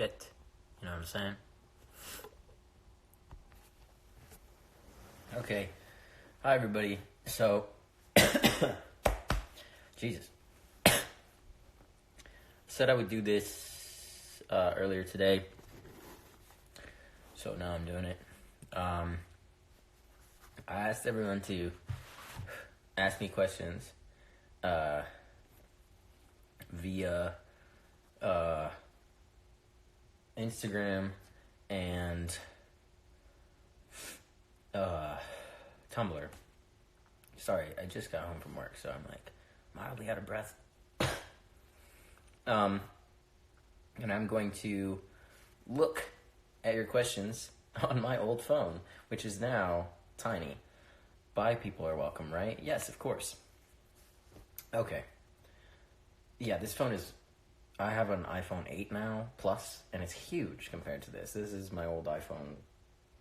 shit. You know what I'm saying? Okay. Hi, everybody. So, Jesus. Said I would do this earlier today. So now I'm doing it. I asked everyone to ask me questions via Instagram and Tumblr. Sorry, I just got home from work, so I'm like mildly out of breath. And I'm going to look at your questions on my old phone, which is now tiny. Bi people are welcome, right? Yes, of course. Okay. Yeah, this phone is... I have an iPhone 8 now, Plus, and it's huge compared to this. This is my old iPhone...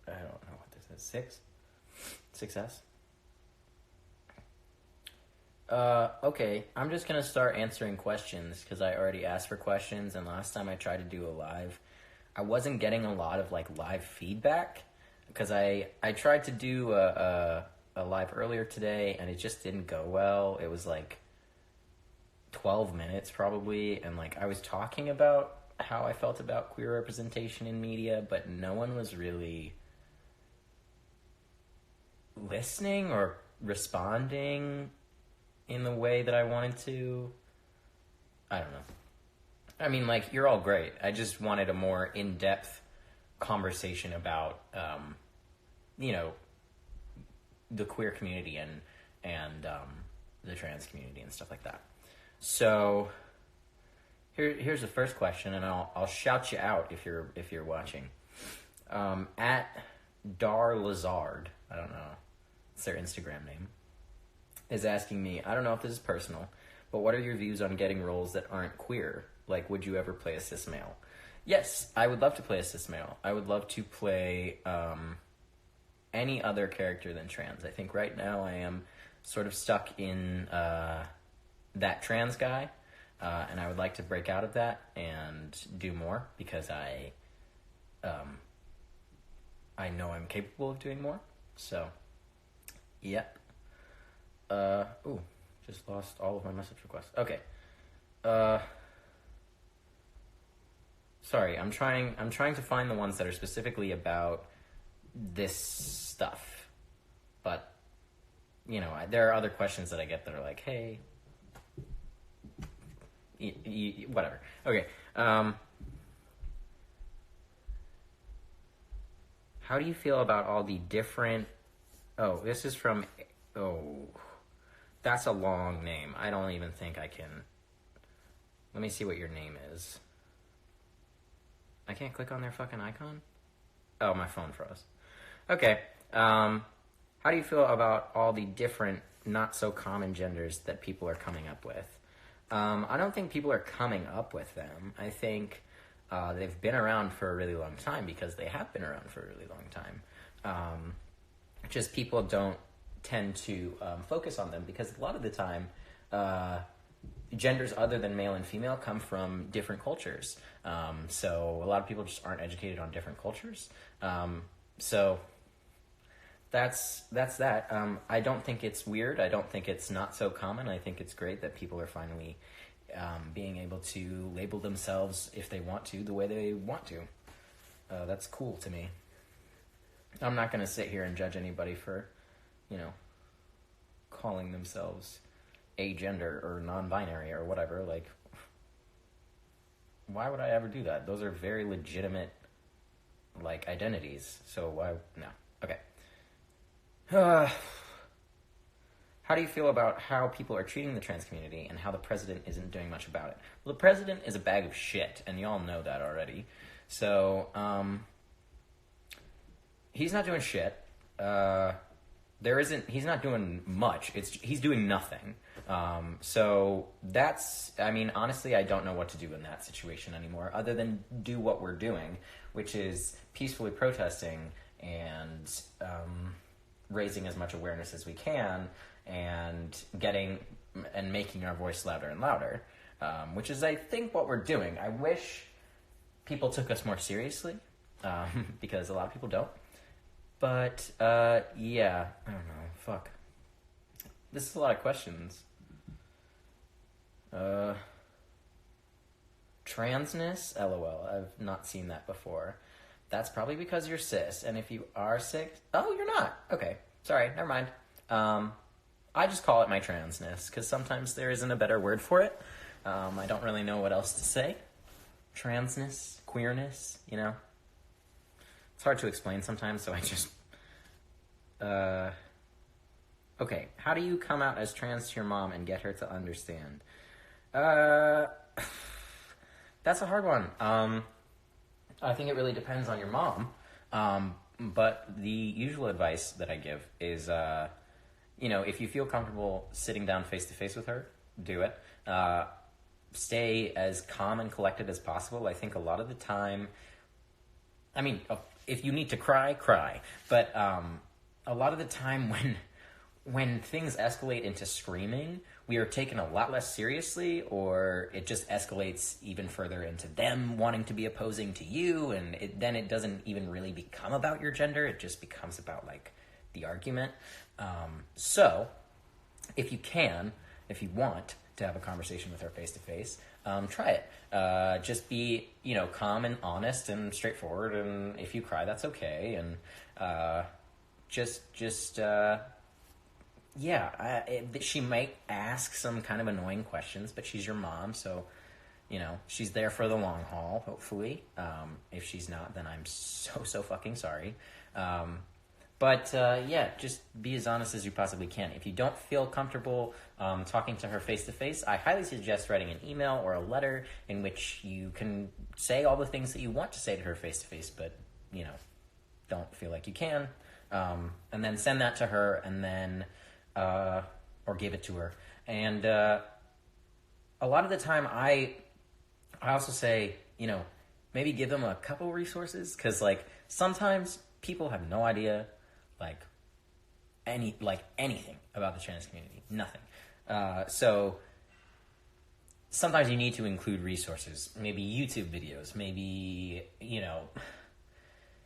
I don't know what this is. 6? 6S? Okay. I'm just going to start answering questions, because I already asked for questions, and last time I tried to do a live, I wasn't getting a lot of, live feedback, because I tried to do a live earlier today, and it just didn't go well. It was, 12 minutes, probably, and, I was talking about how I felt about queer representation in media, but no one was really listening or responding in the way that I wanted to. I don't know. I mean, you're all great. I just wanted a more in-depth conversation about, the queer community and the trans community and stuff like that. So, here's the first question, and I'll shout you out if you're watching. At Dar Lazard, I don't know, it's their Instagram name, is asking me, I don't know if this is personal, but what are your views on getting roles that aren't queer? Would you ever play a cis male? Yes, I would love to play a cis male. I would love to play any other character than trans. I think right now I am sort of stuck in that trans guy, and I would like to break out of that and do more, because I know I'm capable of doing more. So, yep. Just lost all of my message requests. Okay. Sorry, I'm trying to find the ones that are specifically about this stuff. But, there are other questions that I get that are like, hey, whatever. Okay. How do you feel about all the different... Oh, this is from... Oh, that's a long name. I don't even think I can... Let me see what your name is. I can't click on their fucking icon? Oh, my phone froze. Okay. How do you feel about all the different, not so common genders that people are coming up with? I don't think people are coming up with them. I think they've been around for a really long time, because they have been around for a really long time. Just people don't tend to focus on them, because a lot of the time, genders other than male and female come from different cultures. So a lot of people just aren't educated on different cultures. So that's that. I don't think it's weird. I don't think it's not so common. I think it's great that people are finally being able to label themselves, if they want to, the way they want to. That's cool to me. I'm not going to sit here and judge anybody for, calling themselves agender or non-binary or whatever. Why would I ever do that? Those are very legitimate, identities. So why? No. Okay. How do you feel about how people are treating the trans community and how the president isn't doing much about it? Well, the president is a bag of shit, and y'all know that already. So, he's not doing shit. He's not doing much. He's doing nothing. So that's, honestly, I don't know what to do in that situation anymore, other than do what we're doing, which is peacefully protesting and raising as much awareness as we can, and making our voice louder and louder, which is, I think, what we're doing. I wish people took us more seriously, because a lot of people don't. But, yeah, I don't know, fuck. This is a lot of questions. Transness? LOL, I've not seen that before. That's probably because you're cis, and if you are cis... Oh, you're not! Okay, sorry, never mind. I just call it my transness, because sometimes there isn't a better word for it. I don't really know what else to say. Transness, queerness, you know? It's hard to explain sometimes, so I just... Okay, how do you come out as trans to your mom and get her to understand? That's a hard one. I think it really depends on your mom. But the usual advice that I give is, if you feel comfortable sitting down face-to-face with her, do it. Stay as calm and collected as possible. I think a lot of the time... I mean, if you need to cry, cry. But a lot of the time when things escalate into screaming, we are taken a lot less seriously, or it just escalates even further into them wanting to be opposing to you, and then it doesn't even really become about your gender. It just becomes about, like, the argument. So, if you want to have a conversation with her face-to-face, try it. Just be, calm and honest and straightforward, and if you cry, that's okay, and she might ask some kind of annoying questions, but she's your mom, so, she's there for the long haul, hopefully. If she's not, then I'm so fucking sorry. Just be as honest as you possibly can. If you don't feel comfortable talking to her face-to-face, I highly suggest writing an email or a letter in which you can say all the things that you want to say to her face-to-face, but, don't feel like you can. And then send that to her, and then... or give it to her. And a lot of the time I also say, maybe give them a couple resources, because, like, sometimes people have no idea, anything about the trans community. Nothing. So sometimes you need to include resources, maybe YouTube videos, maybe,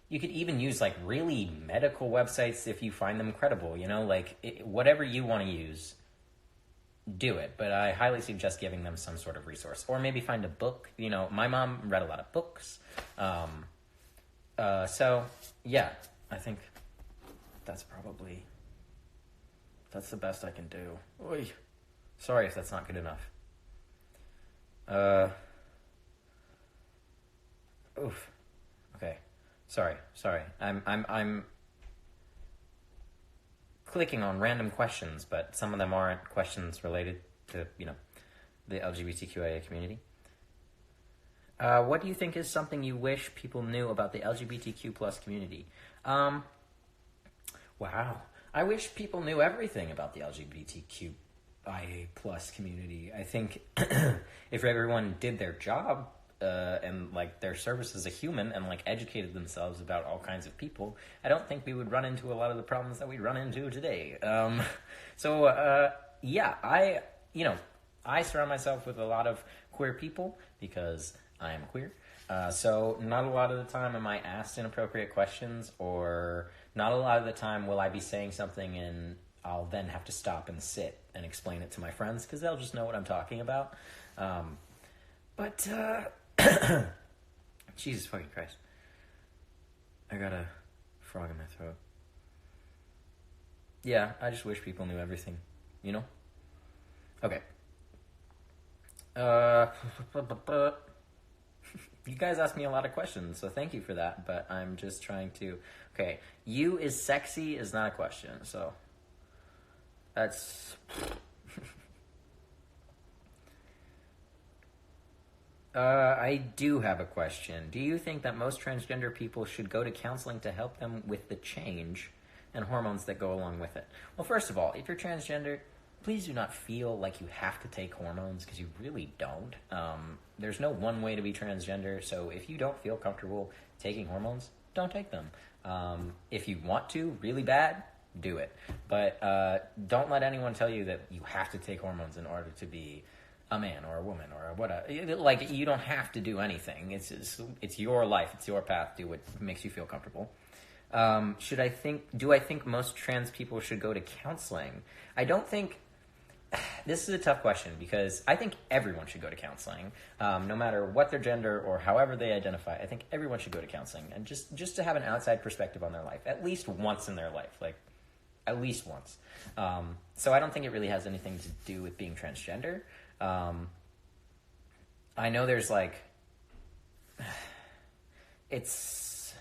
you could even use, really medical websites if you find them credible, whatever you want to use, do it. But I highly suggest giving them some sort of resource. Or maybe find a book. My mom read a lot of books. I think that's the best I can do. Oy. Sorry if that's not good enough. Oof. Okay. Sorry. I'm clicking on random questions, but some of them aren't questions related to, the LGBTQIA community. What do you think is something you wish people knew about the LGBTQ plus community? Wow. I wish people knew everything about the LGBTQIA plus community. I think if everyone did their job, and their service as a human, and educated themselves about all kinds of people, I don't think we would run into a lot of the problems that we run into today. I surround myself with a lot of queer people because I am queer. So not a lot of the time am I asked inappropriate questions, or not a lot of the time will I be saying something and I'll then have to stop and sit and explain it to my friends, because they'll just know what I'm talking about. Jesus fucking Christ. I got a frog in my throat. Yeah, I just wish people knew everything, Okay. You guys asked me a lot of questions, so thank you for that, but I'm just trying to... Okay, you is sexy is not a question, so... That's... I do have a question. Do you think that most transgender people should go to counseling to help them with the change and hormones that go along with it? Well, first of all, if you're transgender, please do not feel like you have to take hormones, because you really don't. There's no one way to be transgender, so if you don't feel comfortable taking hormones, don't take them. If you want to really bad, do it. But don't let anyone tell you that you have to take hormones in order to be a man or a woman or whatever. Like, you don't have to do anything. It's your life. It's your path. Do what makes you feel comfortable. Do I think most trans people should go to counseling? I don't think. This is a tough question because I think everyone should go to counseling, no matter what their gender or however they identify. I think everyone should go to counseling, and just to have an outside perspective on their life, at least once in their life, like at least once. So I don't think it really has anything to do with being transgender. I know there's like, this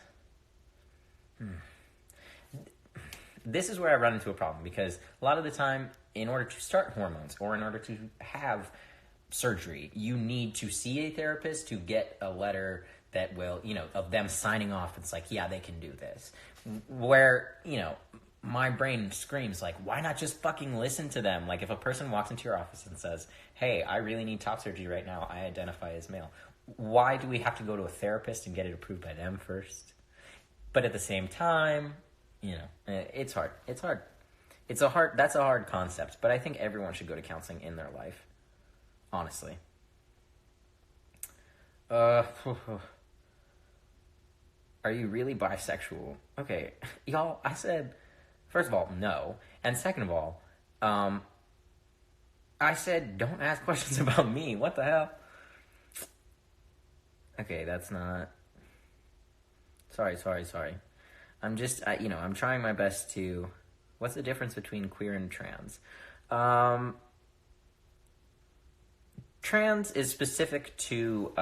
is where I run into a problem, because a lot of the time, in order to start hormones or in order to have surgery, you need to see a therapist to get a letter that will, of them signing off. It's like, yeah, they can do this. Where, my brain screams like, why not just fucking listen to them? Like, if a person walks into your office and says, hey, I really need top surgery right now, I identify as male, why do we have to go to a therapist and get it approved by them first? But at the same time, it's hard. That's a hard concept, but I think everyone should go to counseling in their life. Honestly. Are you really bisexual? Okay, y'all, I said, first of all, no. And second of all, I said, don't ask questions about me. What the hell? Okay, that's not... Sorry. I'm just, I'm trying my best to... What's the difference between queer and trans? Trans is specific to,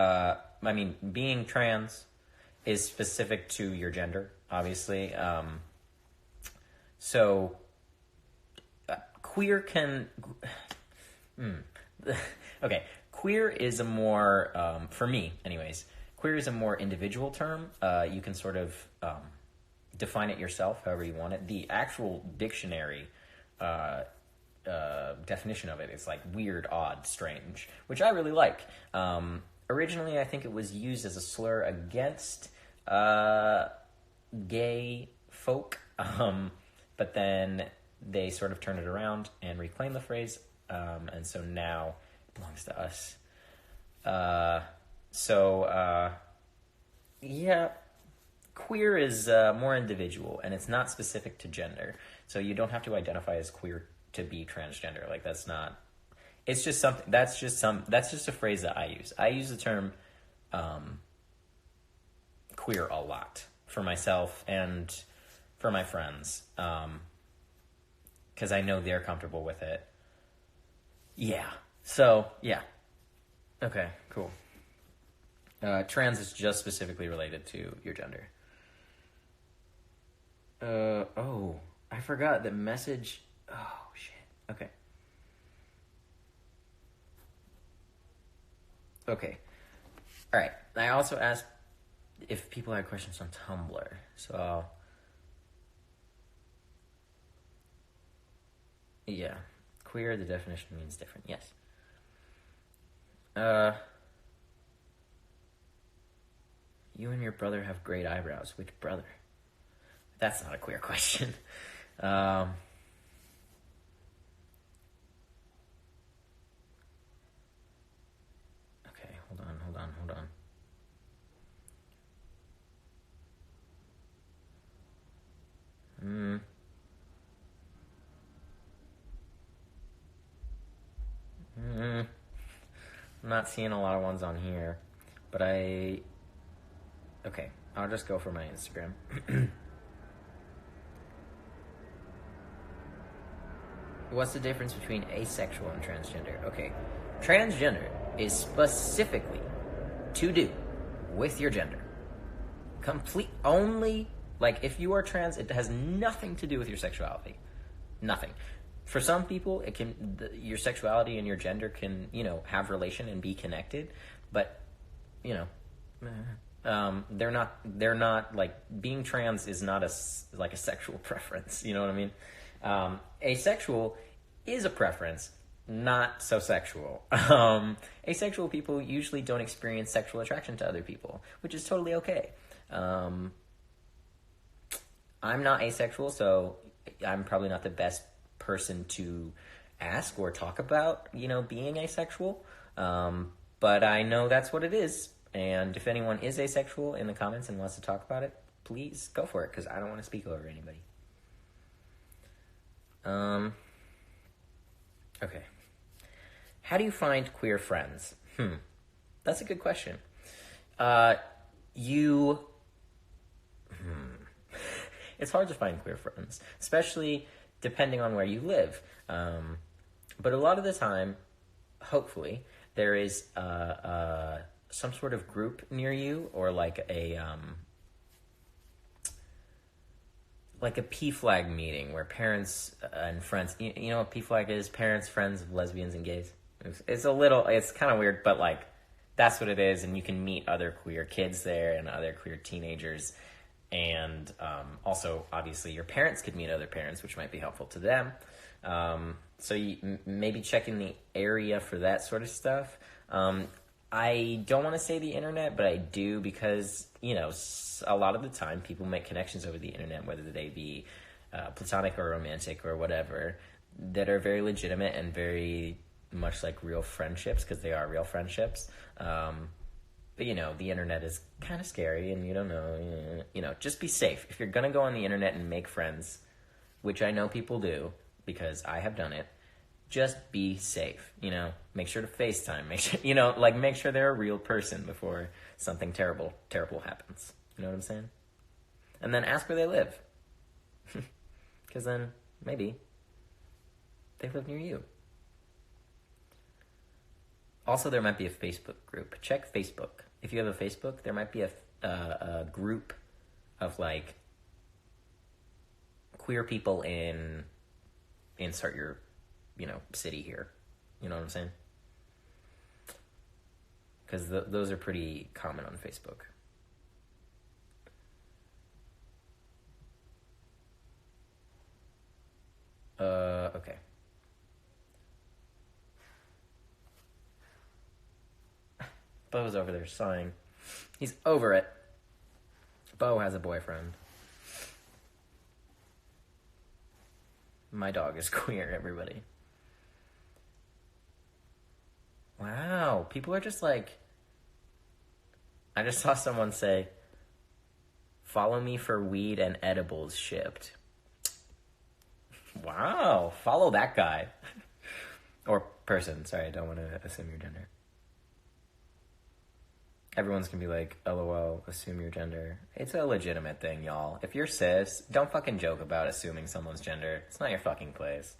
being trans is specific to your gender, obviously. Queer can... Okay, queer is a more, for me anyways, queer is a more individual term. You can sort of define it yourself however you want it. The actual dictionary definition of it is like weird, odd, strange, which I really like. Originally, I think it was used as a slur against gay folk, but then they sort of turned it around and reclaimed the phrase, and so now it belongs to us. Yeah, queer is more individual, and it's not specific to gender, so you don't have to identify as queer to be transgender. Like, that's not... It's just something... That's just a phrase that I use. I use the term queer a lot for myself and for my friends, because I know they're comfortable with it. Yeah. So, yeah. Okay, cool. Trans is just specifically related to your gender. I forgot the message. Oh, shit. Okay. All right. I also asked if people had questions on Tumblr. So, yeah. Queer, the definition means different. Yes. You and your brother have great eyebrows. Which brother? That's not a queer question. Okay, hold on. I'm not seeing a lot of ones on here, but okay, I'll just go for my Instagram. What's the difference between asexual and transgender? Okay, transgender is specifically to do with your gender. Like, if you are trans, it has nothing to do with your sexuality. Nothing. For some people, your sexuality and your gender can, have relation and be connected, but, they're not like, being trans is not a sexual preference. You know what I mean? Asexual is a preference, not so sexual. Asexual people usually don't experience sexual attraction to other people, which is totally okay. I'm not asexual, so I'm probably not the best person to ask or talk about, being asexual. But I know that's what it is. And if anyone is asexual in the comments and wants to talk about it, please go for it, because I don't want to speak over anybody. Okay. How do you find queer friends? That's a good question. It's hard to find queer friends, especially depending on where you live. But a lot of the time, hopefully, there is some sort of group near you, or like a P-flag meeting where parents and friends, you know what P-flag is? Parents, friends of lesbians and gays. It's kind of weird, but like, that's what it is, and you can meet other queer kids there and other queer teenagers, and also, obviously, your parents could meet other parents, which might be helpful to them. So you maybe check in the area for that sort of stuff. I don't want to say the internet, but I do, because, a lot of the time people make connections over the internet, whether they be platonic or romantic or whatever, that are very legitimate and very much like real friendships, because they are real friendships. But, the internet is kind of scary, and you don't know, just be safe. If you're going to go on the internet and make friends, which I know people do, because I have done it, just be safe, make sure to FaceTime, make sure they're a real person before something terrible happens. You know what I'm saying? And then ask where they live. Because then maybe they live near you. Also, there might be a Facebook group. Check Facebook. If you have a Facebook, there might be a group of like queer people in insert your city here. You know what I'm saying? Because those are pretty common on Facebook. Okay. Bo's over there sighing. He's over it. Bo has a boyfriend. My dog is queer, everybody. Wow, people are just like... I just saw someone say, "Follow me for weed and edibles shipped." Wow, follow that guy. Or person, sorry, I don't want to assume your gender. Everyone's gonna be like, LOL, assume your gender. It's a legitimate thing, y'all. If you're cis, don't fucking joke about assuming someone's gender. It's not your fucking place.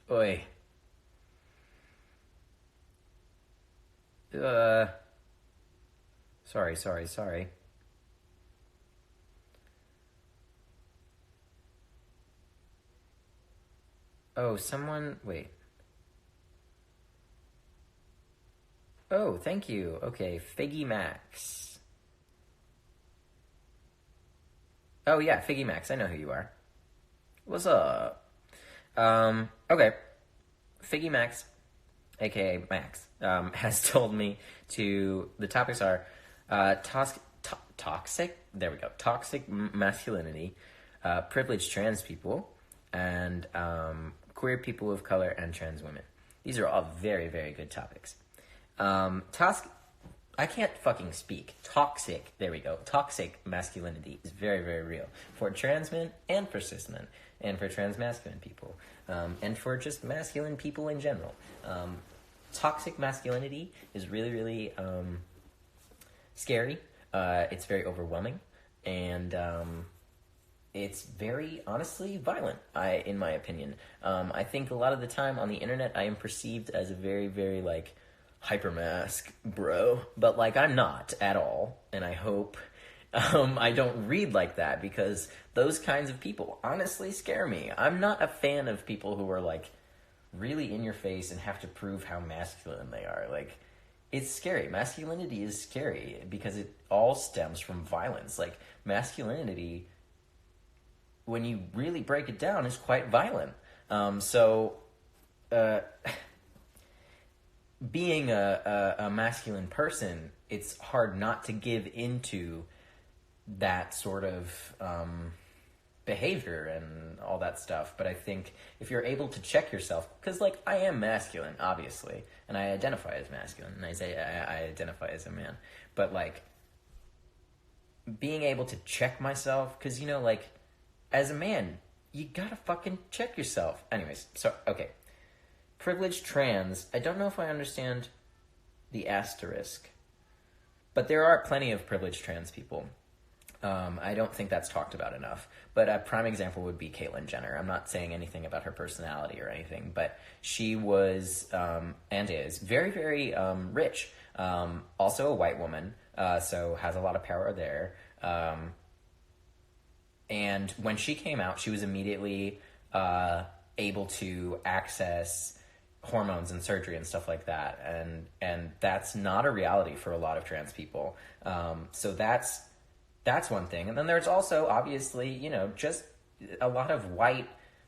Oi. Sorry. Oh, someone... Wait. Oh, thank you. Okay, Figgy Max. Oh, yeah, Figgy Max. I know who you are. What's up? Okay. Figgy Max, a.k.a. Max, has told me to... The topics are toxic... There we go. Toxic masculinity, privileged trans people, and queer people of color and trans women. These are all very, very good topics. I can't fucking speak. Toxic, there we go. Toxic masculinity is very, very real for trans men and for cis men and for trans masculine people, and for just masculine people in general. Toxic masculinity is really, really scary. It's very overwhelming, and it's very, honestly, violent, in my opinion. I think a lot of the time on the internet I am perceived as a very, very, like, hypermask bro, but like I'm not at all, and I hope I don't read like that, because those kinds of people honestly scare me. I'm not a fan of people who are like really in your face and have to prove how masculine they are. Like, it's scary. Masculinity is scary because it all stems from violence. Like, masculinity, when you really break it down, is quite violent. Being a masculine person, it's hard not to give into that sort of behavior and all that stuff. But I think if you're able to check yourself, because like I am masculine, obviously, and I identify as masculine, and I say I identify as a man, but like being able to check myself, because you know, like as a man, you gotta fucking check yourself. Anyways, so okay, privileged trans. I don't know if I understand the asterisk, but there are plenty of privileged trans people. I don't think that's talked about enough. But a prime example would be Caitlyn Jenner. I'm not saying anything about her personality or anything, but she was and is very, very rich. Also a white woman, so has a lot of power there. And when she came out, she was immediately able to access hormones and surgery and stuff like that. And that's not a reality for a lot of trans people. So that's one thing. And then there's also, obviously, you know, just a lot of white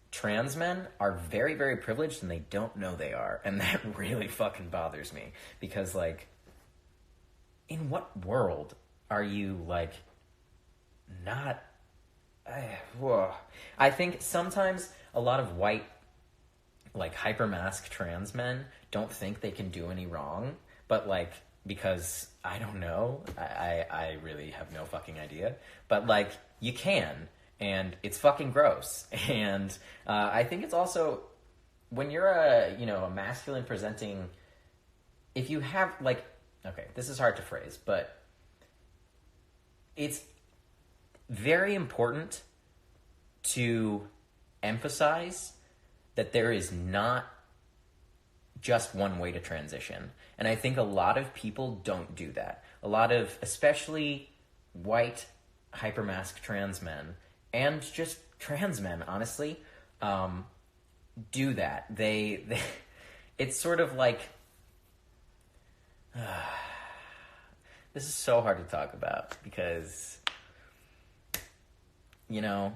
trans men are very, very privileged and they don't know they are. And that really fucking bothers me. Because, like, in what world are you, like, not... I think sometimes a lot of white, like, hypermask trans men don't think they can do any wrong. But, like... because I don't know, I really have no fucking idea, but like you can, and it's fucking gross. And I think it's also when you're a masculine presenting, if you have like, okay, this is hard to phrase, but it's very important to emphasize that there is not just one way to transition. And I think a lot of people don't do that. A lot of, especially white hypermask trans men, and just trans men, honestly, do that. They it's sort of like, this is so hard to talk about because, you know,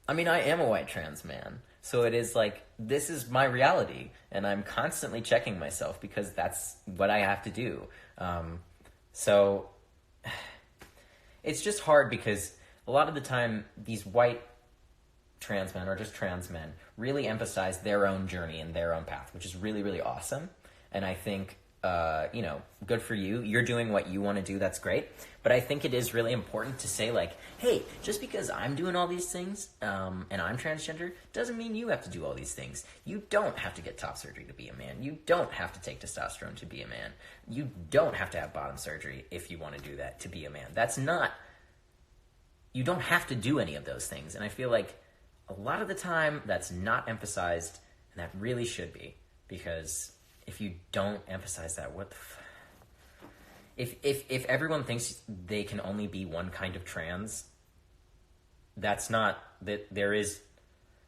I mean, I am a white trans man. So it is like, this is my reality, and I'm constantly checking myself because that's what I have to do. So it's just hard because a lot of the time these white trans men or just trans men really emphasize their own journey and their own path, which is really, really awesome. And I think, good for you. You're doing what you want to do. That's great. But I think it is really important to say, like, hey, just because I'm doing all these things and I'm transgender doesn't mean you have to do all these things. You don't have to get top surgery to be a man. You don't have to take testosterone to be a man. You don't have to have bottom surgery if you want to do that to be a man. You don't have to do any of those things. And I feel like a lot of the time that's not emphasized, and that really should be, because if you don't emphasize that, what the if everyone thinks they can only be one kind of trans, that's not that there is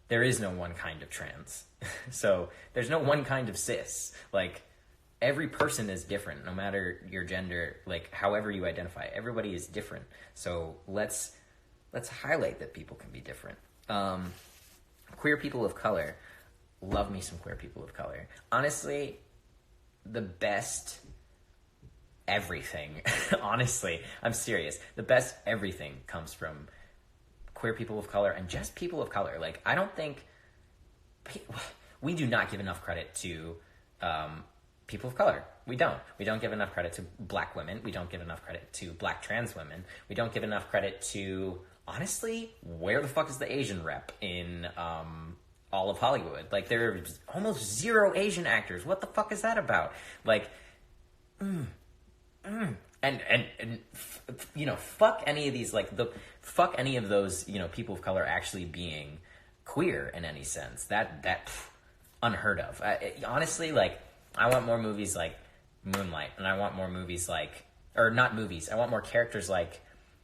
no one kind of trans. So there's no one kind of cis. Like every person is different, no matter your gender, like however you identify. Everybody is different. So let's highlight that people can be different. Queer people of color. Love me some queer people of color. Honestly, the best everything, honestly, I'm serious. The best everything comes from queer people of color and just people of color. Like, I don't think we do not give enough credit to people of color. We don't give enough credit to black women. We don't give enough credit to black trans women. We don't give enough credit to, honestly, where the fuck is the Asian rep in all of Hollywood? Like, there are almost zero Asian actors. What the fuck is that about? Like, fuck any of these, fuck any of those, people of color actually being queer in any sense. That unheard of. Honestly, I want more movies like Moonlight, and I want more movies or not movies, I want more characters like,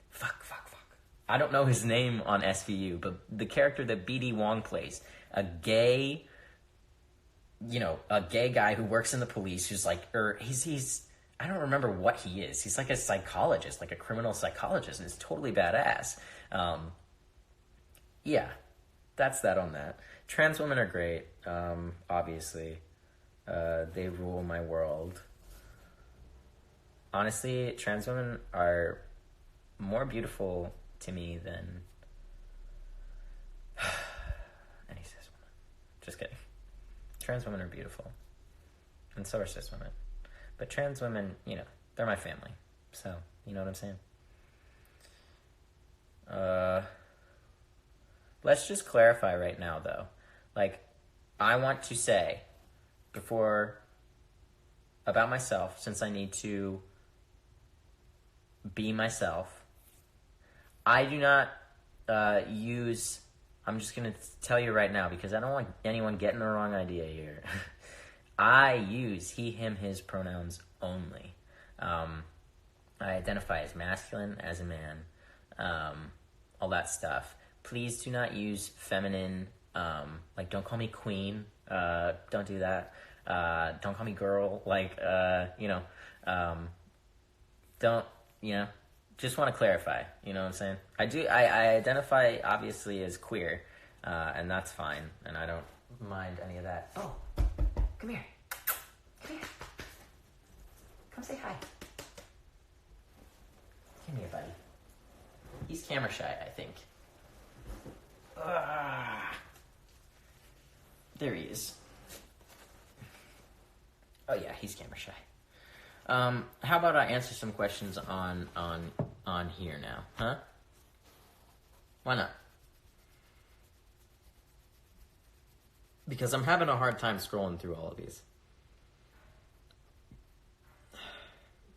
fuck. I don't know his name on SVU, but the character that BD Wong plays, a gay guy who works in the police, who's he's I don't remember what he is. He's like a psychologist, like a criminal psychologist, and it's totally badass. Yeah, that's that on that. Trans women are great, obviously. They rule my world. Honestly, trans women are more beautiful to me than Trans women are beautiful. And so are cis women. But trans women, you know, they're my family. So, you know what I'm saying? Let's just clarify right now, though. Like, I want to say, about myself, since I need to be myself, I do not use... I'm just going to tell you right now, because I don't want anyone getting the wrong idea here. I use he, him, his pronouns only. I identify as masculine, as a man, all that stuff. Please do not use feminine, like, don't call me queen, don't do that. Don't call me girl, like, don't, just want to clarify, you know what I'm saying? I identify, obviously, as queer, and that's fine, and I don't mind any of that. Oh, come here. Come here. Come say hi. Come here, buddy. He's camera shy, I think. There he is. Oh yeah, he's camera shy. How about I answer some questions on here now, huh? Why not? Because I'm having a hard time scrolling through all of these.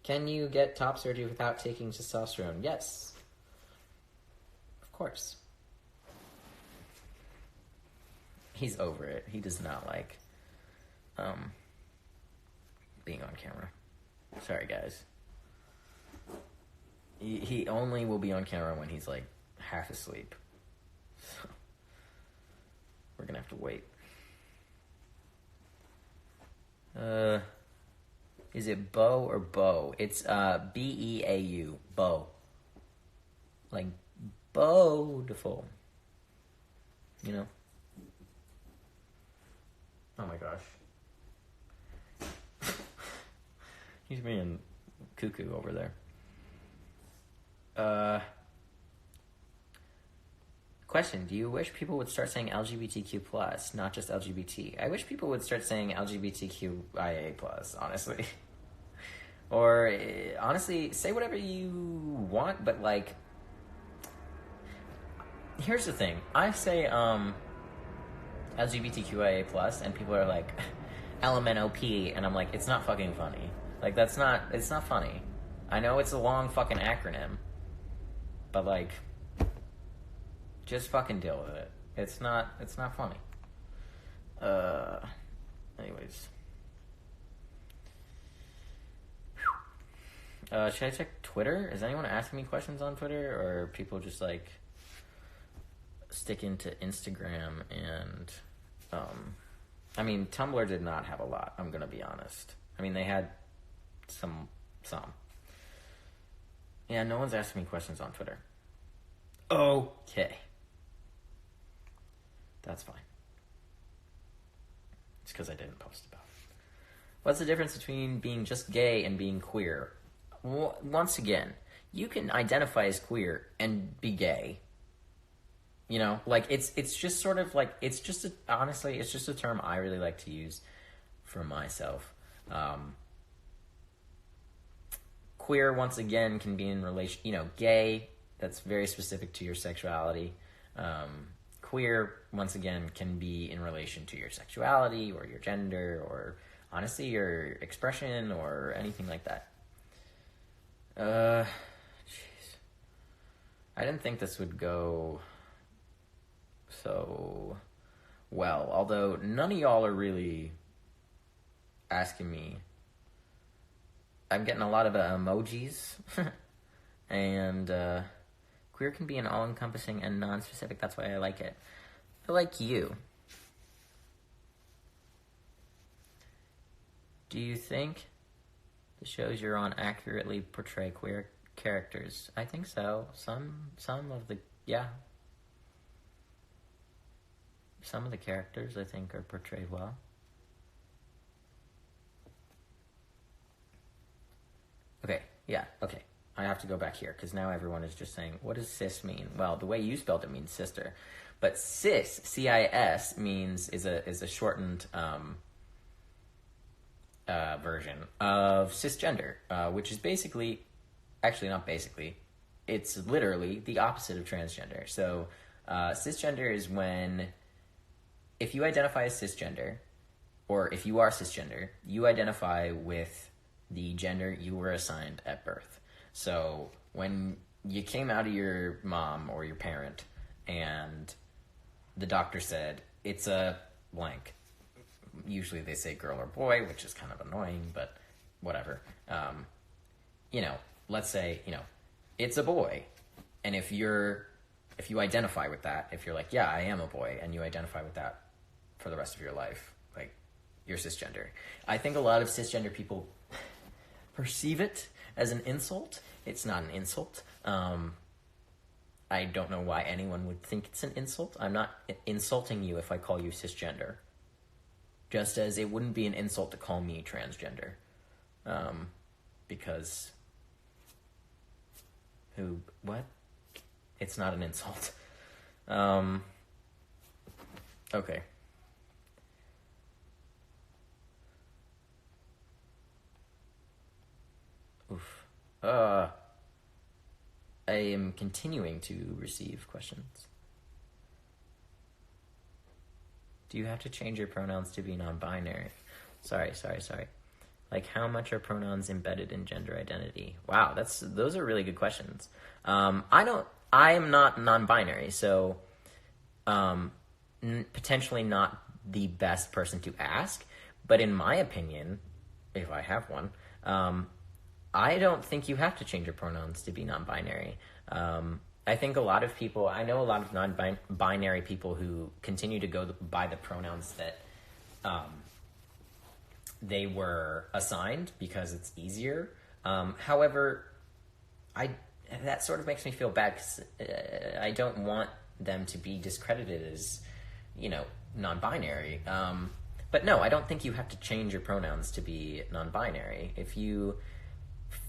Can you get top surgery without taking testosterone? Yes. Of course. He's over it. He does not like being on camera. Sorry, guys. He only will be on camera when he's, like, half asleep. So, we're gonna have to wait. Is it Beau or Beau? It's, B-E-A-U. Beau. Like, beautiful. You know? Oh my gosh. He's being cuckoo over there. Question, do you wish people would start saying LGBTQ+, not just LGBT? I wish people would start saying LGBTQIA+, honestly. Or, honestly, say whatever you want, but, like... Here's the thing. I say, LGBTQIA+, and people are like, LMNOP, and I'm like, it's not fucking funny. Like, it's not funny. I know it's a long fucking acronym, but, like, just fucking deal with it. It's not funny. Anyways. Should I check Twitter? Is anyone asking me questions on Twitter, or are people just, like, sticking to Instagram and, I mean, Tumblr did not have a lot, I'm gonna be honest. I mean, they had some. Yeah, no one's asking me questions on Twitter. Okay. That's fine. It's because I didn't post about it. What's the difference between being just gay and being queer? Once again, you can identify as queer and be gay. You know, like, it's just sort of like, honestly, it's just a term I really like to use for myself. Queer, once again, can be in relation, gay, that's very specific to your sexuality. Queer, once again, can be in relation to your sexuality or your gender or, honestly, your expression or anything like that. Jeez. I didn't think this would go so well, although none of y'all are really asking me. I'm getting a lot of emojis, and queer can be an all-encompassing and non-specific. That's why I like it. I like you. Do you think the shows you're on accurately portray queer characters? I think so. Some of the Some of the characters, I think, are portrayed well. Okay. I have to go back here because now everyone is just saying, what does cis mean? Well, the way you spelled it means sister, but cis, C-I-S, is a shortened version of cisgender, which is basically, actually not basically, it's literally the opposite of transgender. So cisgender is when, if you identify as cisgender, or if you are cisgender, you identify with the gender you were assigned at birth. So when you came out of your mom or your parent and the doctor said, it's a blank. Usually they say girl or boy, which is kind of annoying, but whatever. Let's say, it's a boy. And if you identify with that, if you're like, yeah, I am a boy, and you identify with that for the rest of your life, like, you're cisgender. I think a lot of cisgender people perceive it as an insult. It's not an insult. I don't know why anyone would think it's an insult. I'm not insulting you if I call you cisgender. Just as it wouldn't be an insult to call me transgender. Because... what? It's not an insult. Okay. Oof. I am continuing to receive questions. Do you have to change your pronouns to be non-binary? Sorry. Like, how much are pronouns embedded in gender identity? Wow, those are really good questions. I am not non-binary, so potentially not the best person to ask. But in my opinion, if I have one, I don't think you have to change your pronouns to be non-binary. I think I know a lot of non-binary people who continue to go by the pronouns that they were assigned because it's easier. However, that sort of makes me feel bad because I don't want them to be discredited as, non-binary. But no, I don't think you have to change your pronouns to be non-binary. If you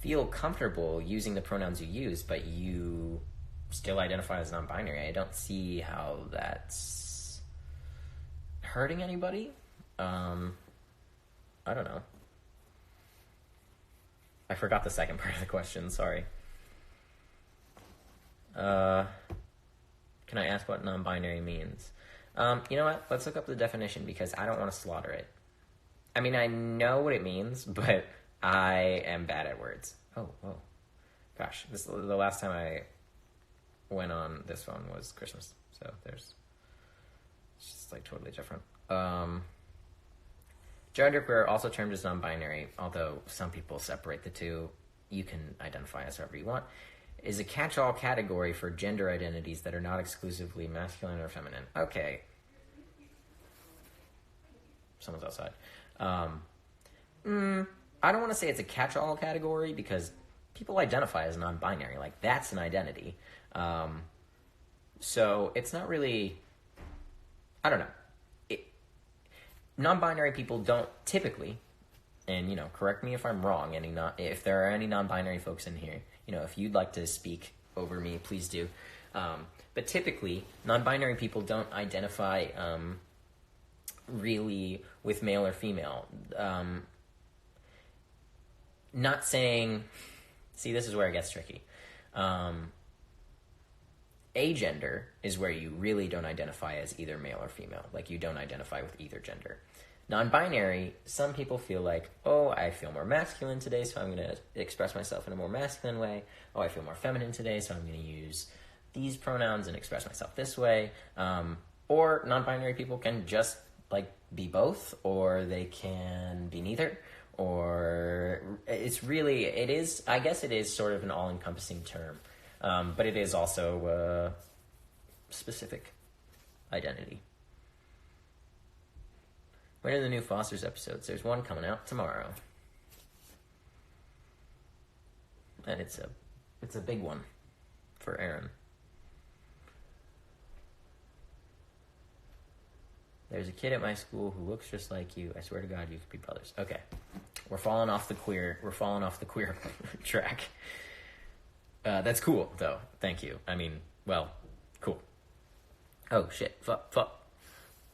feel comfortable using the pronouns you use, but you still identify as non-binary, I don't see how that's hurting anybody. I don't know. I forgot the second part of the question, sorry. Can I ask what non-binary means? You know what? Let's look up the definition because I don't want to slaughter it. I mean, I know what it means, but I am bad at words. Oh, whoa. Gosh, the last time I went on this phone was Christmas, so it's just like totally different. Genderqueer, also termed as non-binary, although some people separate the two, you can identify as however you want, is a catch-all category for gender identities that are not exclusively masculine or feminine. Okay. Someone's outside. I don't want to say it's a catch-all category because people identify as non-binary. Like, that's an identity. So it's not really... I don't know. Non-binary people don't typically, and, correct me if I'm wrong, if there are any non-binary folks in here, if you'd like to speak over me, please do. But typically, non-binary people don't identify really with male or female. Not saying... See, this is where it gets tricky. Agender is where you really don't identify as either male or female. Like, you don't identify with either gender. Non-binary, some people feel like, oh, I feel more masculine today, so I'm going to express myself in a more masculine way. Oh, I feel more feminine today, so I'm going to use these pronouns and express myself this way. Or non-binary people can just, be both, or they can be neither. Or I guess it is sort of an all-encompassing term. But it is also a specific identity. When are the new Foster's episodes? There's one coming out tomorrow. And it's a big one for Aaron. There's a kid at my school who looks just like you. I swear to God, you could be brothers. Okay. We're falling off the queer track. That's cool, though. Thank you. I mean, well, cool. Oh, shit. Fuck.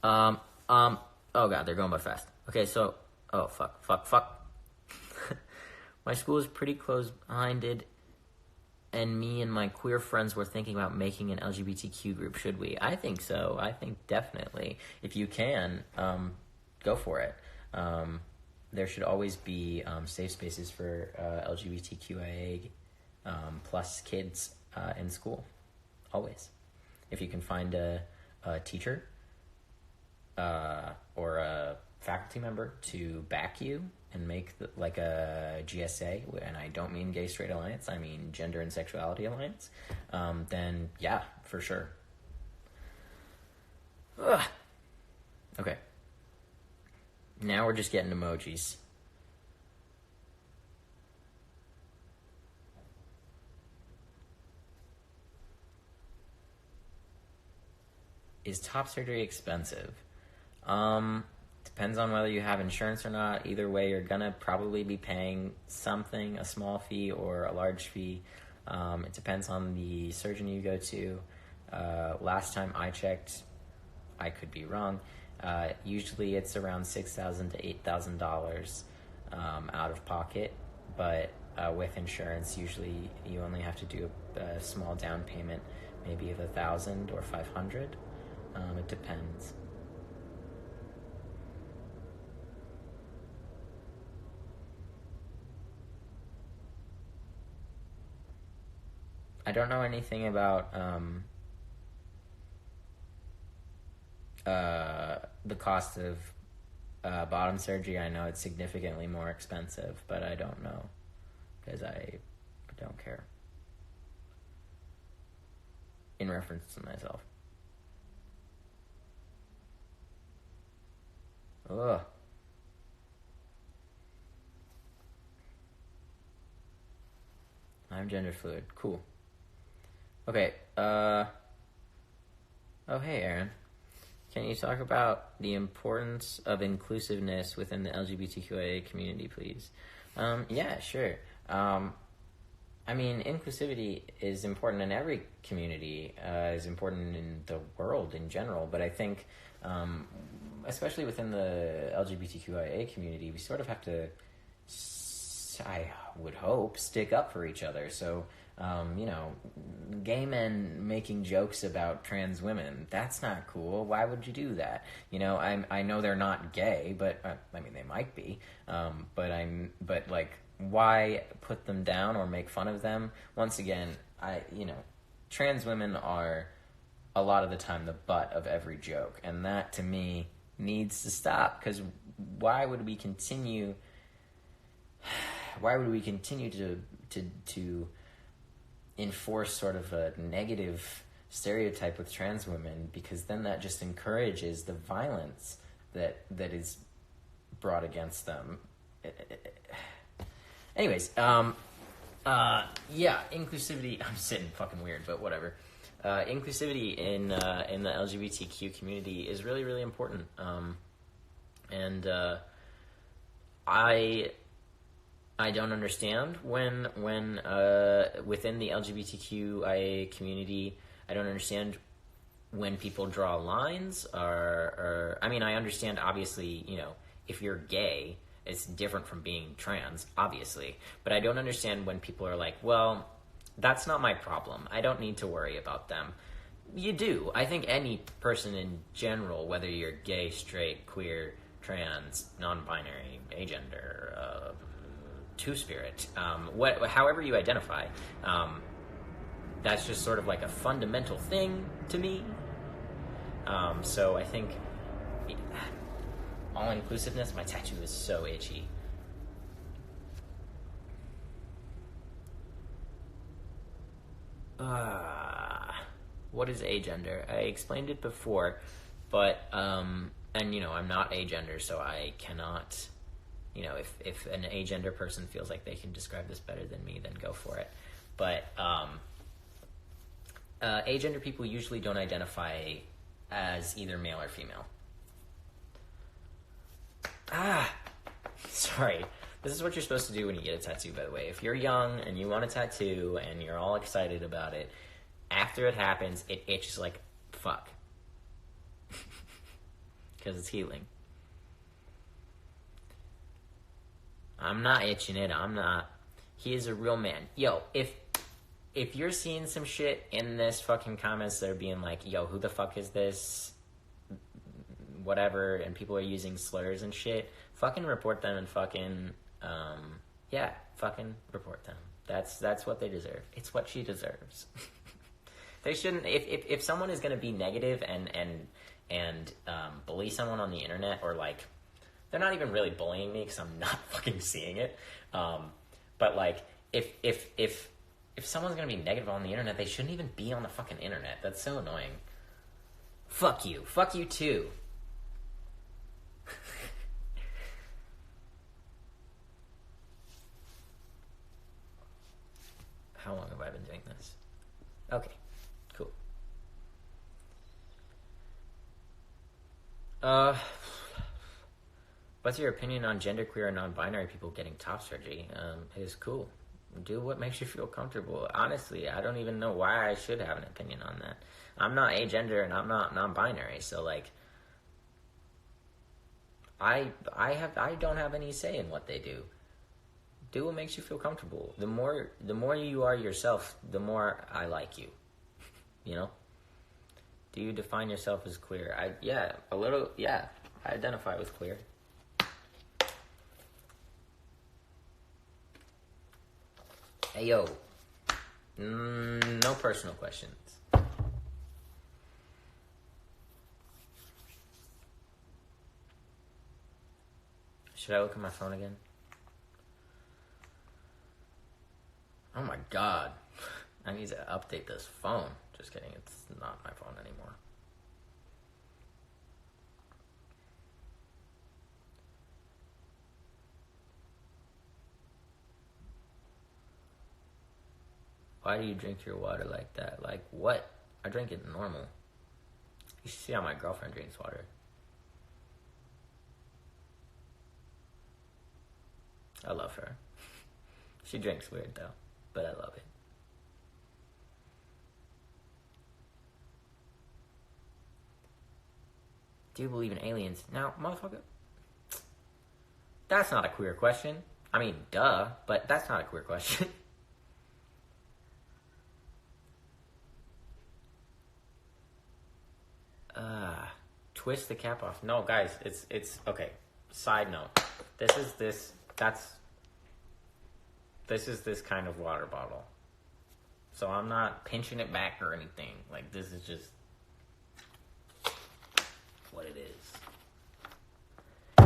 Oh, God, they're going by fast. Okay, so, oh, fuck. My school is pretty close-minded, and me and my queer friends were thinking about making an LGBTQ group. Should we? I think so. I think definitely. If you can, go for it. There should always be safe spaces for LGBTQIA plus kids in school. Always. If you can find a teacher or a faculty member to back you and make like a GSA, and I don't mean gay straight alliance, I mean gender and sexuality alliance, then yeah, for sure. Ugh. Okay. Now we're just getting emojis. Is top surgery expensive? Depends on whether you have insurance or not. Either way, you're gonna probably be paying something, a small fee or a large fee. It depends on the surgeon you go to. Last time I checked, I could be wrong. Usually it's around $6,000 to $8,000 out of pocket, but with insurance, usually you only have to do a small down payment, maybe of $1,000 or $500. It depends. I don't know anything about the cost of bottom surgery. I know it's significantly more expensive, but I don't know because I don't care. In reference to myself. Ugh. I'm gender fluid. Cool. Okay, oh hey Aaron. Can you talk about the importance of inclusiveness within the LGBTQIA community, please? Yeah, sure. I mean, inclusivity is important in every community, is important in the world in general, but I think, especially within the LGBTQIA community, we sort of have to, I would hope, stick up for each other. So, gay men making jokes about trans women, that's not cool. Why would you do that? I know they're not gay, but, I mean, they might be, but why put them down or make fun of them? Once again, trans women are a lot of the time the butt of every joke, and that, to me, needs to stop, because why would we continue to enforce sort of a negative stereotype with trans women, because then that just encourages the violence that is brought against them. Anyways, inclusivity. I'm sitting fucking weird, but whatever. Inclusivity in the LGBTQ community is really, really important. I don't understand when within the LGBTQIA community, I don't understand when people draw lines, or I mean, I understand, obviously, if you're gay, it's different from being trans, obviously, but I don't understand when people are like, well, that's not my problem, I don't need to worry about them. You do. I think any person in general, whether you're gay, straight, queer, trans, non-binary, agender, two-spirit, however you identify, that's just sort of like a fundamental thing to me. So I think all-inclusiveness, my tattoo is so itchy. What is agender? I explained it before, but, I'm not agender, so I cannot, if an agender person feels like they can describe this better than me, then go for it. But, agender people usually don't identify as either male or female. Sorry. This is what you're supposed to do when you get a tattoo, by the way. If you're young and you want a tattoo and you're all excited about it, after it happens, it itches like fuck. Because it's healing. I'm not itching it. I'm not. He is a real man. Yo, if you're seeing some shit in this fucking comments that are being like, yo, who the fuck is this? Whatever, and people are using slurs and shit, fucking report them and fucking, fucking report them. That's what they deserve. It's what she deserves. They shouldn't, if someone is going to be negative and bully someone on the internet, or like, they're not even really bullying me because I'm not fucking seeing it. But like, if someone's gonna be negative on the internet, they shouldn't even be on the fucking internet. That's so annoying. Fuck you. Fuck you too. How long have I been doing this? Okay, cool. What's your opinion on genderqueer and non-binary people getting top surgery? It's cool. Do what makes you feel comfortable. Honestly, I don't even know why I should have an opinion on that. I'm not agender and I'm not non-binary, so like, I don't have any say in what they do. Do what makes you feel comfortable. The more you are yourself, the more I like you. You know? Do you define yourself as queer? I identify with queer. Hey, yo. No personal questions. Should I look at my phone again? Oh my god. I need to update this phone. Just kidding, it's not my phone anymore. Why do you drink your water like that? Like what? I drink it normal. You should see how my girlfriend drinks water. I love her. She drinks weird though, but I love it. Do you believe in aliens? Now, motherfucker, that's not a queer question. I mean, duh, but that's not a queer question. Twist the cap off. No, guys, it's okay. Side note. This is this kind of water bottle. So I'm not pinching it back or anything. Like, this is just what it is.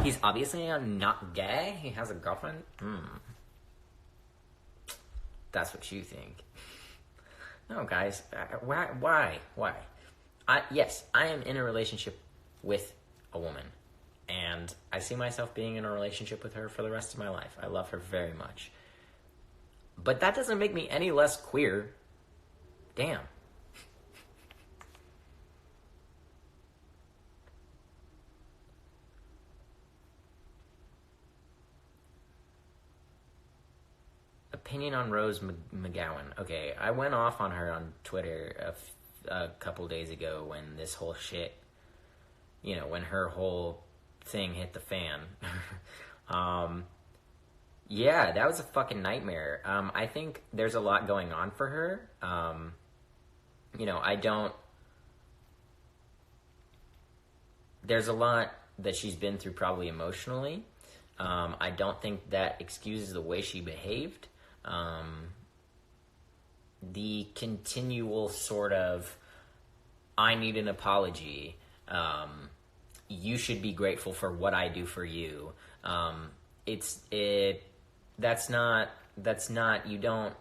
He's obviously not gay. He has a girlfriend. That's what you think. No, guys. Why? Yes, I am in a relationship with a woman. And I see myself being in a relationship with her for the rest of my life. I love her very much. But that doesn't make me any less queer. Damn. Opinion on Rose McGowan. Okay, I went off on her on Twitter a couple days ago when this whole shit, when her whole thing hit the fan. Yeah, that was a fucking nightmare. I think there's a lot going on for her. There's a lot that she's been through probably emotionally. I don't think that excuses the way she behaved. The continual sort of, I need an apology. You should be grateful for what I do for you. That's not, you don't,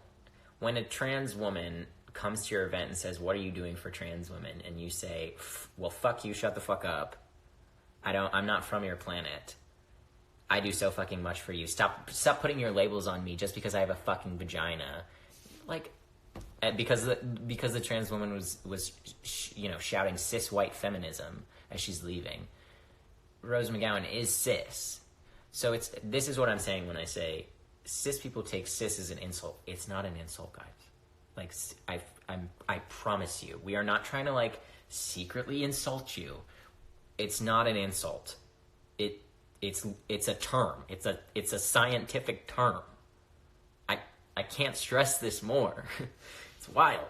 when a trans woman comes to your event and says, what are you doing for trans women? And you say, well, fuck you, shut the fuck up. I'm not from your planet. I do so fucking much for you. Stop putting your labels on me just because I have a fucking vagina. Like, because the trans woman was shouting cis white feminism as she's leaving. Rose McGowan is cis. So this is what I'm saying when I say cis people take cis as an insult. It's not an insult, guys. Like, I promise you, we are not trying to like secretly insult you. It's not an insult. It's a term. It's a scientific term. I can't stress this more. It's wild.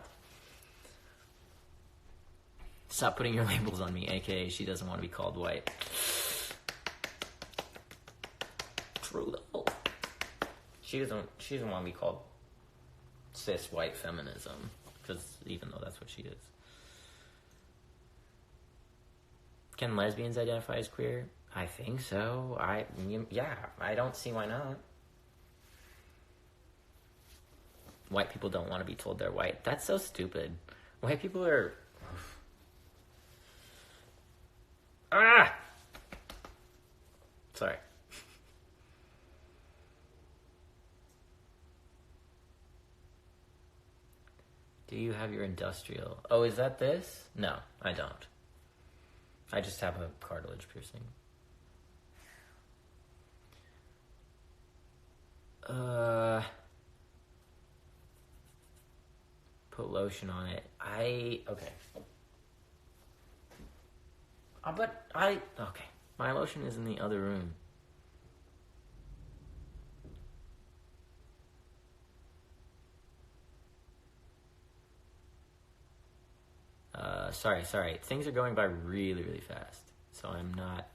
Stop putting your labels on me, aka she doesn't want to be called white. True though. She doesn't want to be called cis white feminism, because even though that's what she is. Can lesbians identify as queer? I think so. I don't see why not. White people don't want to be told they're white. That's so stupid. White people are... Sorry. Do you have your industrial? Oh, is that this? No, I don't. I just have a cartilage piercing. Put lotion on it. Okay. Okay. My lotion is in the other room. Sorry. Things are going by really, really fast. So I'm not...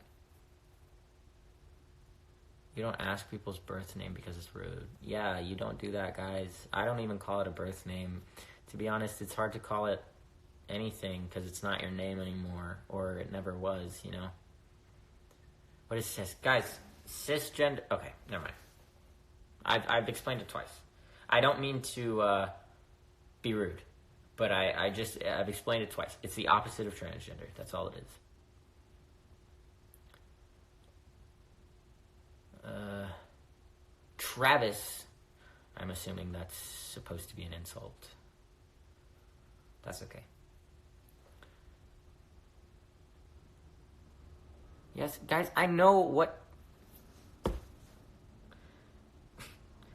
You don't ask people's birth name because it's rude. Yeah, you don't do that, guys. I don't even call it a birth name. To be honest, it's hard to call it anything because it's not your name anymore, or it never was, you know? What is cis? Guys, cisgender... Okay, never mind. I've explained it twice. I don't mean to be rude, but I've explained it twice. It's the opposite of transgender. That's all it is. Travis, I'm assuming that's supposed to be an insult. That's okay. Yes, guys, I know what...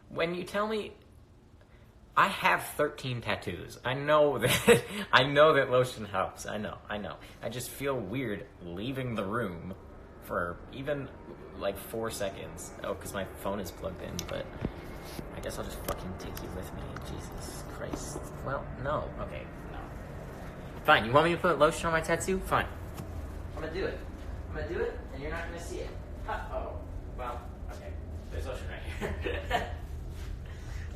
When you tell me... I have 13 tattoos. I know that lotion helps. I know. I just feel weird leaving the room for even like 4 seconds. Oh, because my phone is plugged in, but I guess I'll just fucking take you with me. Jesus Christ. Well, no. Okay, no. Fine, you want me to put lotion on my tattoo? Fine. I'm gonna do it, and you're not gonna see it. Oh, well, okay. There's lotion right here.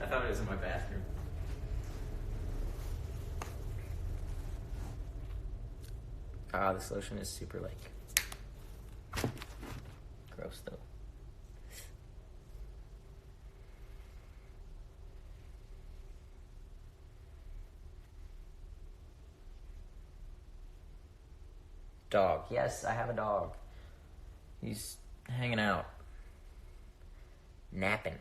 I thought it was in my bathroom. This lotion is super, like, gross, though. Dog. Yes, I have a dog. He's hanging out. Napping.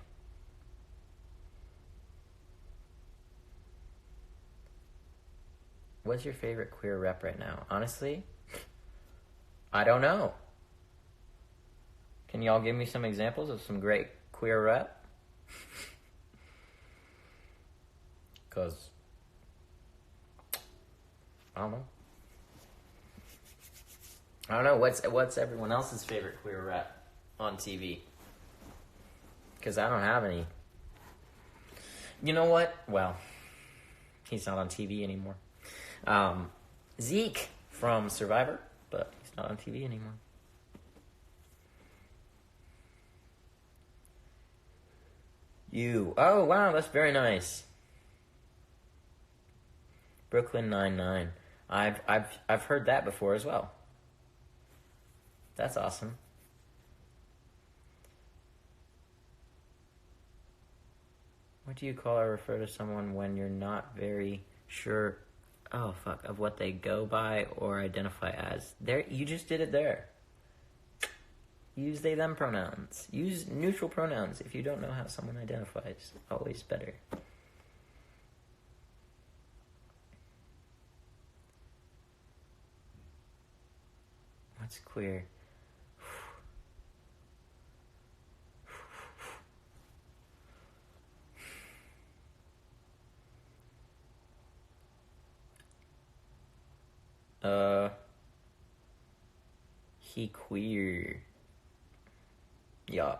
What's your favorite queer rep right now? Honestly, I don't know. Can y'all give me some examples of some great queer rep? Because I don't know. What's everyone else's favorite queer rep on TV? Because I don't have any. You know what? Well, he's not on TV anymore. Zeke from Survivor, but he's not on TV anymore. You. Oh, wow, that's very nice. Brooklyn Nine-Nine. I've heard that before as well. That's awesome. What do you call or refer to someone when you're not very sure of what they go by or identify as? There, you just did it there. Use they them pronouns. Use neutral pronouns if you don't know how someone identifies. Always better. What's queer? He queer. Yeah.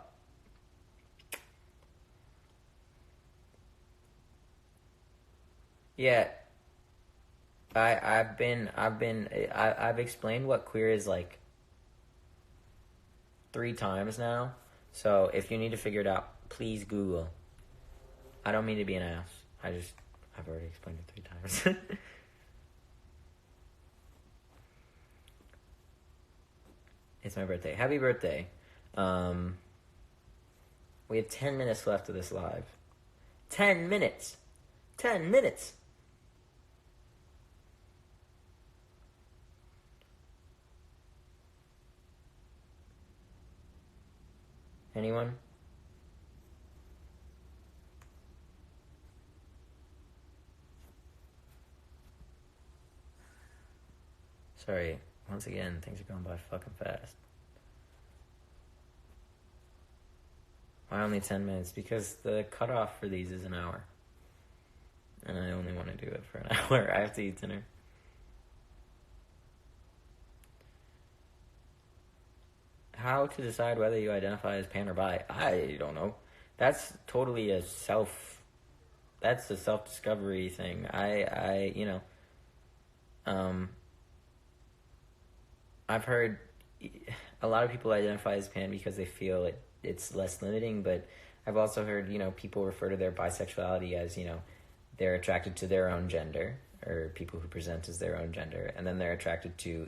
Yeah. I've explained what queer is like 3 times now. So if you need to figure it out, please Google. I don't mean to be an ass. I've already explained it 3 times. It's my birthday. Happy birthday. We have 10 minutes left of this live. 10 minutes. 10 minutes. Anyone? Sorry. Once again, things are going by fucking fast. Why only 10 minutes? Because the cutoff for these is an hour. And I only want to do it for an hour. I have to eat dinner. How to decide whether you identify as pan or bi? I don't know. That's totally that's a self-discovery thing. I've heard a lot of people identify as pan because they feel it's less limiting, but I've also heard, people refer to their bisexuality as, they're attracted to their own gender, or people who present as their own gender, and then they're attracted to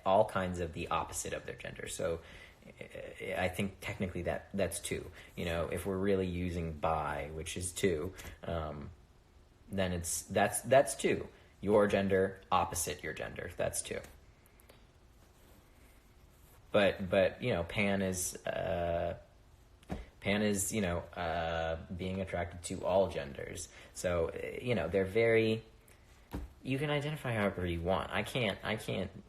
all kinds of the opposite of their gender. So I think technically that's 2. If we're really using bi, which is 2, then that's 2. Your gender, opposite your gender. That's 2. But pan is being attracted to all genders. So they're very. You can identify however you want. I can't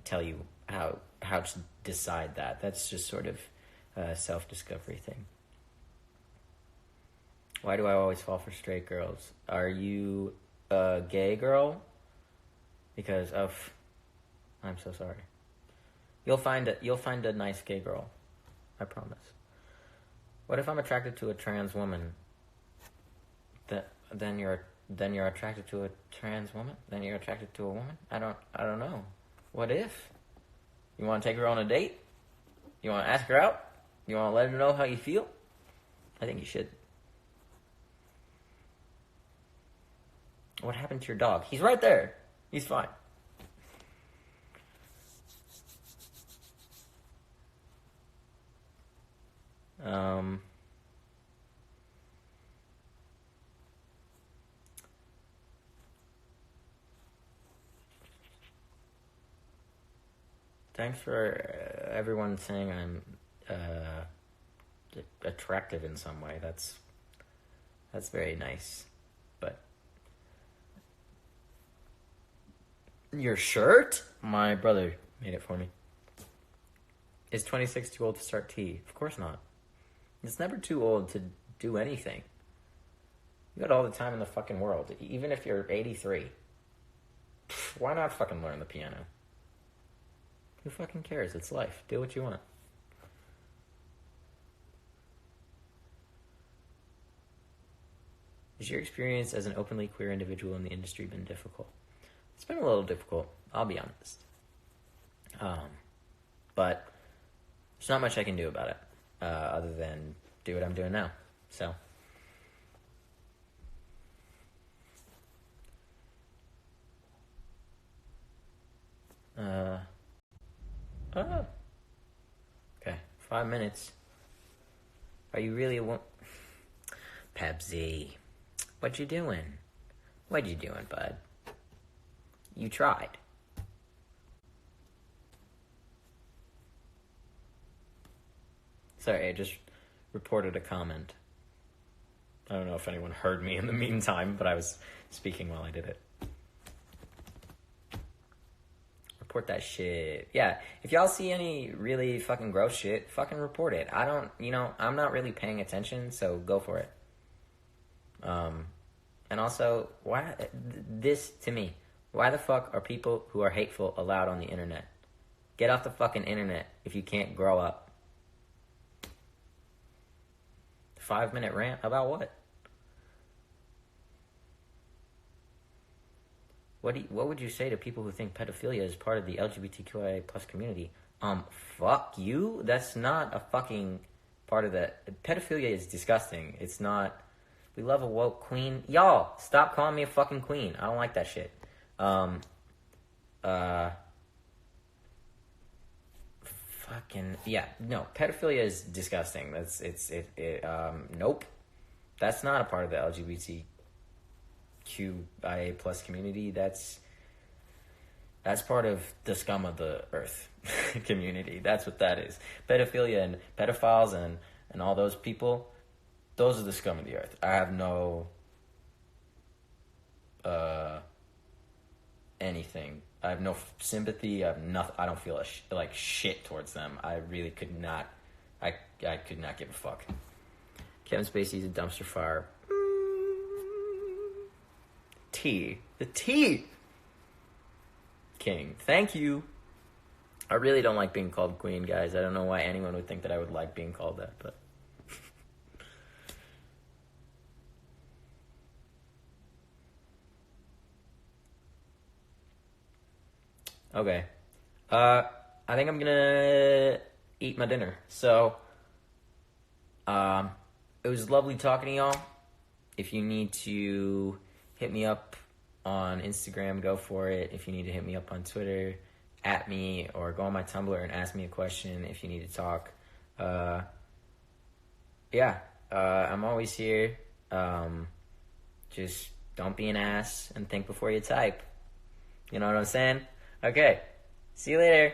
tell you how to decide that. That's just sort of a self-discovery thing. Why do I always fall for straight girls? Are you a gay girl? Because I'm so sorry. You'll find a nice gay girl. I promise. What if I'm attracted to a trans woman? Then you're attracted to a trans woman? Then you're attracted to a woman? I don't know. What if? You want to take her on a date? You want to ask her out? You want to let her know how you feel? I think you should. What happened to your dog? He's right there. He's fine. Thanks for everyone saying I'm attractive in some way. That's very nice. But your shirt? My brother made it for me. Is 26 too old to start tea? Of course not. It's never too old to do anything. You got all the time in the fucking world. Even if you're 83. Why not fucking learn the piano? Who fucking cares? It's life. Do what you want. Has your experience as an openly queer individual in the industry been difficult? It's been a little difficult, I'll be honest. But there's not much I can do about it, other than do what I'm doing now. So. Okay, 5 minutes. Are you really Pepsi, what you doing? What you doing, bud? You tried. Sorry, I just reported a comment. I don't know if anyone heard me in the meantime, but I was speaking while I did it. Report that shit. Yeah, if y'all see any really fucking gross shit, fucking report it. I'm not really paying attention, so go for it. And also, why the fuck are people who are hateful allowed on the internet? Get off the fucking internet if you can't grow up. 5-minute rant about what? What would you say to people who think pedophilia is part of the LGBTQIA plus community? Fuck you. That's not a fucking part of the... Pedophilia is disgusting. It's not... We love a woke queen. Y'all, stop calling me a fucking queen. I don't like that shit. Fucking... Yeah, no. Pedophilia is disgusting. Nope. That's not a part of the LGBTQIA plus community. That's part of the scum of the earth community. That's what that is. Pedophilia and pedophiles and all those people, those are the scum of the earth. I have no anything. I have no sympathy. I have nothing. I don't feel like shit towards them. I really could not. I could not give a fuck. Kevin Spacey's a dumpster fire. The T King. Thank you. I really don't like being called queen, guys. I don't know why anyone would think that I would like being called that, but... Okay. I think I'm gonna eat my dinner. So, it was lovely talking to y'all. If you need to hit me up on Instagram, go for it. If you need to hit me up on Twitter, at me, or go on my Tumblr and ask me a question if you need to talk. I'm always here. Just don't be an ass and think before you type. You know what I'm saying? Okay. See you later.